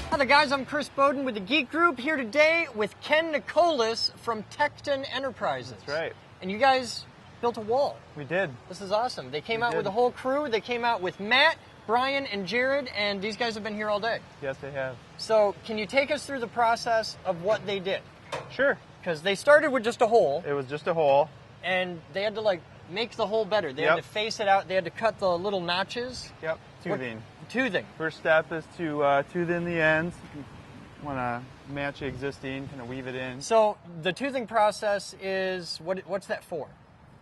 Hi guys, I'm Chris Bowden with the Geek Group, here today with Ken Nicolas from Tekton Enterprises. That's right. And you guys built a wall. We did. This is awesome. They came out with the whole crew. They came out with Matt, Brian, and Jared, and these guys have been here all day. Yes, they have. So can you take us through the process of what they did? Sure. Because they started with just a hole. It was just a hole. And they had to make the hole better. They Yep. had to face it out. They had to cut the little notches. Yep. Toothing. Toothing. First step is to tooth in the ends. You want to match the existing, kind of weave it in. So the toothing process is, what's that for?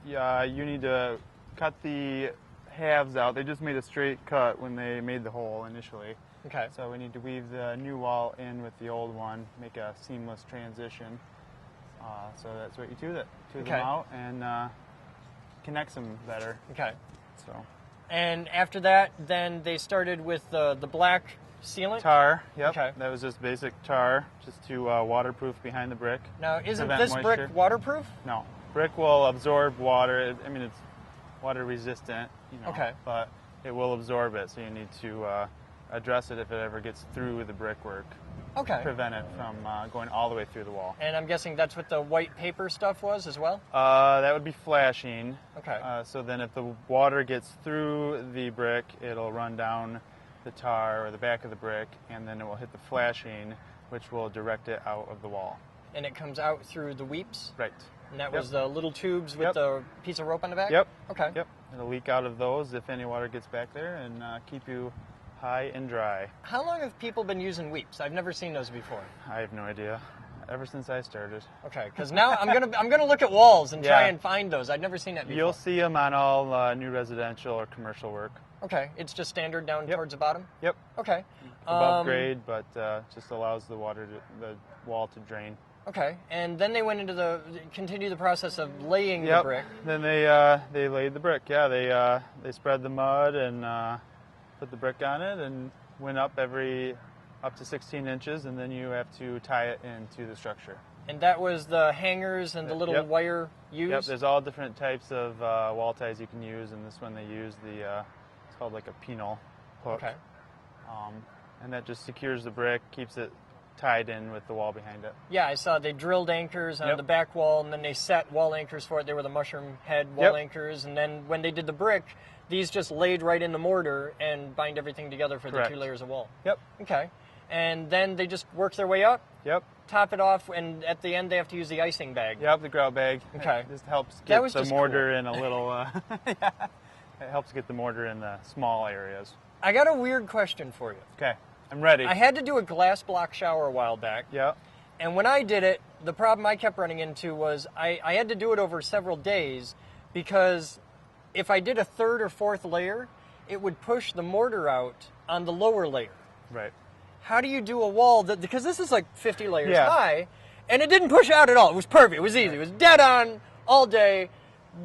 Yeah, you need to cut the halves out. They just made a straight cut when they made the hole initially. Okay. So we need to weave the new wall in with the old one, make a seamless transition. So that's what you tooth it. Tooth them out and connects them better. Okay. So. And after that, then they started with the black sealant? Tar, yep. Okay. That was just basic tar, just to waterproof behind the brick. Now, isn't Prevent this moisture. brick waterproof? No. Brick will absorb water. I mean, it's water resistant, Okay. But it will absorb it, so you need to address it if it ever gets through the brickwork. Okay. Prevent it from going all the way through the wall. And I'm guessing that's what the white paper stuff was as well? That would be flashing. Okay. So then if the water gets through the brick, it'll run down the tar or the back of the brick, and then it will hit the flashing, which will direct it out of the wall. And it comes out through the weeps? Right. And that was the little tubes with the piece of rope on the back? Yep. Okay. Yep. It'll leak out of those if any water gets back there and keep you high and dry. How long have people been using weeps? I've never seen those before. I have no idea. Ever since I started. Okay, because now I'm gonna look at walls and try and find those. I've never seen that before. You'll see them on all new residential or commercial work. Okay, it's just standard down towards the bottom? Yep. Okay. Above grade, but just allows the wall to drain. Okay, and then they went into continue the process of laying the brick. Then they laid the brick. Yeah, they spread the mud and put the brick on it and went up up to 16 inches, and then you have to tie it into the structure. And that was the hangers and the little wire used? Yep, there's all different types of wall ties you can use, and this one they use it's called like a penal hook. Okay. And that just secures the brick, keeps it tied in with the wall behind it. Yeah, I saw they drilled anchors on the back wall, and then they set wall anchors for it. They were the mushroom head wall anchors, and then when they did the brick, these just laid right in the mortar and bind everything together for the 2 layers of wall. Yep. Okay. And then they just work their way up? Yep. Top it off, and at the end they have to use the icing bag. Yep, the grout bag. Okay. It just helps get the mortar cool. in a little, it helps get the mortar in the small areas. I got a weird question for you. Okay, I'm ready. I had to do a glass block shower a while back. Yeah. And when I did it, the problem I kept running into was I had to do it over several days because if I did a third or fourth layer, it would push the mortar out on the lower layer. Right. How do you do a wall because this is like 50 layers high, and it didn't push out at all. It was perfect. It was easy. It was dead on all day.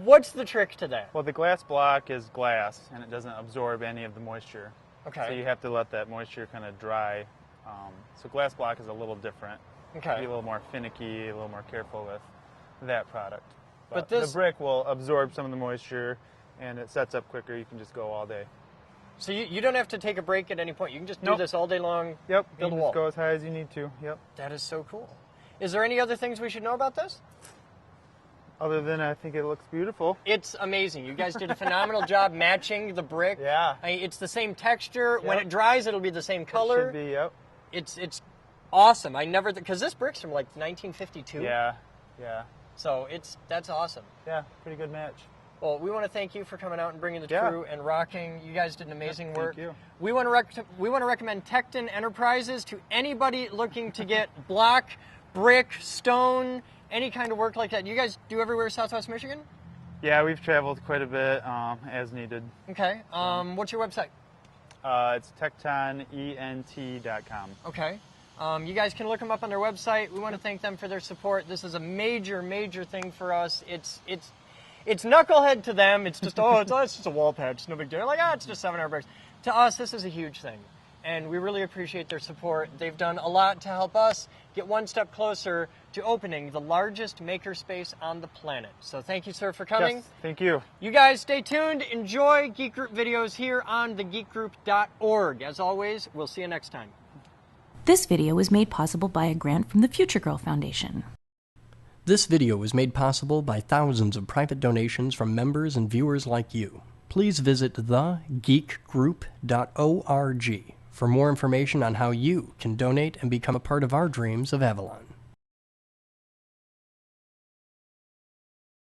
What's the trick to that? Well, the glass block is glass, and it doesn't absorb any of the moisture. Okay. So you have to let that moisture kind of dry. So glass block is a little different. Okay. Be a little more finicky, a little more careful with that product. But the brick will absorb some of the moisture, and it sets up quicker. You can just go all day. So you don't have to take a break at any point. You can just do this all day long. Yep. Build you a can wall. just go as high as you need to. Yep. That is so cool. Is there any other things we should know about this? Other than I think it looks beautiful. It's amazing. You guys did a phenomenal job matching the brick. Yeah. It's the same texture. When it dries, it'll be the same color. It should be, yep. It's awesome. I never, because this brick's from like 1952. Yeah. So that's awesome. Yeah, pretty good match. Well, we want to thank you for coming out and bringing the crew and rocking. You guys did an amazing work. Thank you. We want to recommend Tekton Enterprises to anybody looking to get block, brick, stone, any kind of work like that. You guys do everywhere Southwest Michigan? Yeah, we've traveled quite a bit as needed. Okay. What's your website? It's tektonent.com. Okay. You guys can look them up on their website. We want to thank them for their support. This is a major, major thing for us. It's knucklehead to them. It's just, it's just a wall patch. It's no big deal. Like, it's just 700 bricks. To us, this is a huge thing. And we really appreciate their support. They've done a lot to help us get one step closer to opening the largest makerspace on the planet. So thank you, sir, for coming. Yes, thank you. You guys stay tuned. Enjoy Geek Group videos here on thegeekgroup.org. As always, we'll see you next time. This video was made possible by a grant from the Future Girl Foundation. This video was made possible by thousands of private donations from members and viewers like you. Please visit thegeekgroup.org for more information on how you can donate and become a part of our dreams of Avalon.